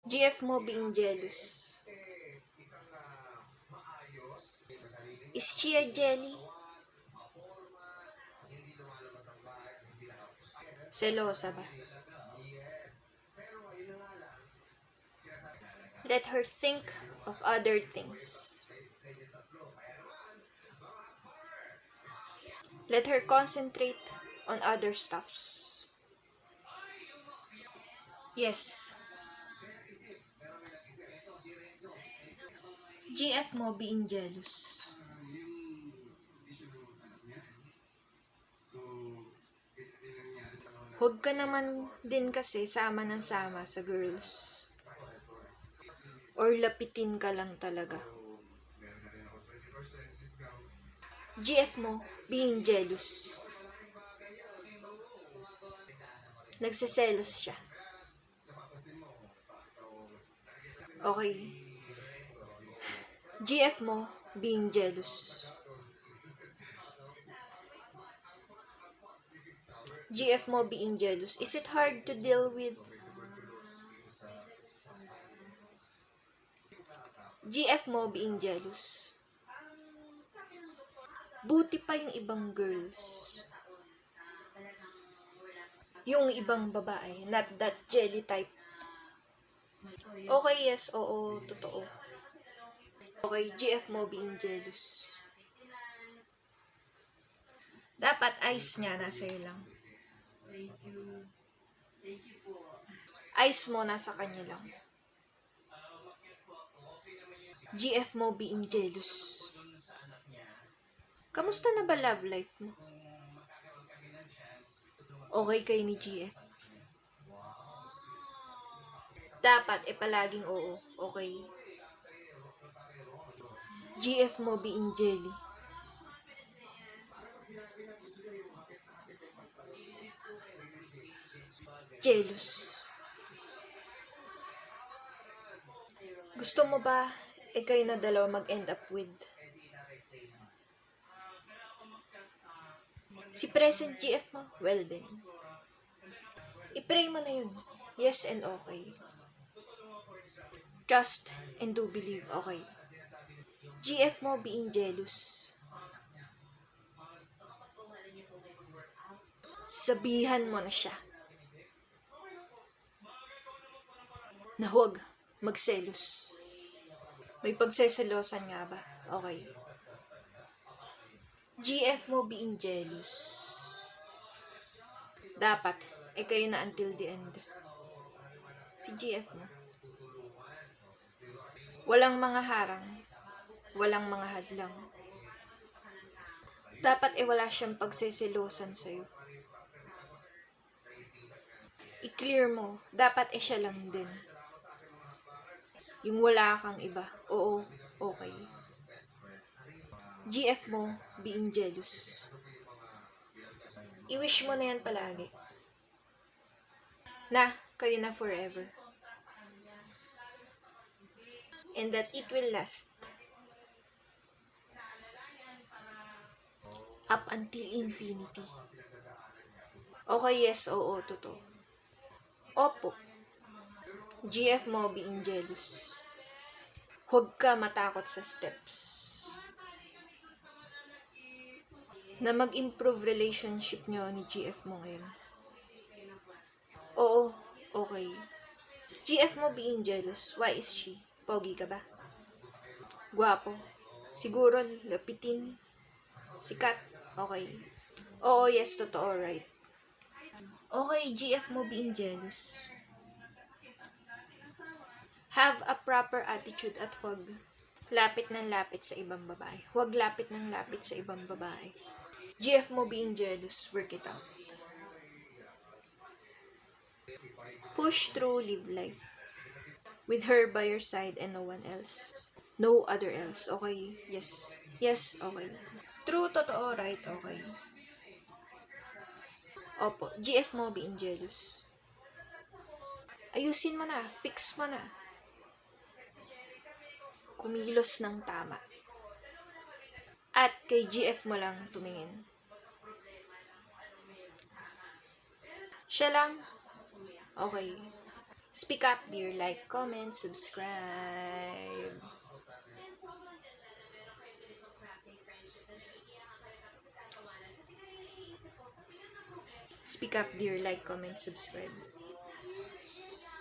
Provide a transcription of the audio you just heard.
GF mo being jealous. Is she a jelly? Selosa ba? Let her think of other things. Let her concentrate on other stuffs. Yes. GF mo being jealous. Huwag ka naman din kasi sama ng sama sa girls. Or lapitin ka lang talaga. GF mo being jealous. Nagseselos siya. Okay. GF mo being jealous. GF mo being jealous. Is it hard to deal with? GF mo being jealous. Buti pa yung ibang girls. Yung ibang babae, not that jelly type. Okay, yes, oo, totoo. Okay, GF mo being jealous. Dapat ice niya nasa iyo lang. Ice mo nasa kanya lang. GF mo being jealous. Kamusta na ba love life mo? Okay kayo ni GF? Dapat palaging oo. Okay. GF mo being jelly. Jealous. Gusto mo ba kayo na dalawa mag-end up with? Si present GF mo? Well then. I-pray mo na yun. Yes and okay. Trust and do believe. Okay. GF mo being jealous. Sabihan mo na siya na huwag magselos. May pagseselosan nga ba? Okay. GF mo being jealous. Dapat, kayo na until the end. Si GF mo. Walang mga harang. Walang mga hadlang. Dapat wala siyang pagseselosan sa'yo. I-clear mo. Dapat siya lang din. Yung wala kang iba. Oo, okay. GF mo being jealous. I-wish mo na yan palagi. Na, kayo na forever. And that it will last. Up until infinity. Okay, yes, oo, totoo. Opo. GF mo being jealous. Huwag ka matakot sa steps. Na mag-improve relationship nyo ni GF mo ngayon. Oo, okay. GF mo being jealous. Why is she? Pogi ka ba? Guwapo. Siguro, lapitin. Sikat. Okay. Oo, yes, totoo, right. Okay, GF mo being jealous. Have a proper attitude at huwag lapit ng lapit sa ibang babae. Huwag lapit ng lapit sa ibang babae. GF mo being jealous, work it out. Push through, live life. With her by your side and no one else. No other else, okay? Yes. Yes, okay. True, totoo, right, okay. Opo, GF mo being jealous. Ayusin mo na, fix mo na. Kumilos ng tama. At kay GF mo lang tumingin. Siya lang, okay. Speak up, dear. Like, comment, subscribe. Speak up, dear. Like, comment, subscribe.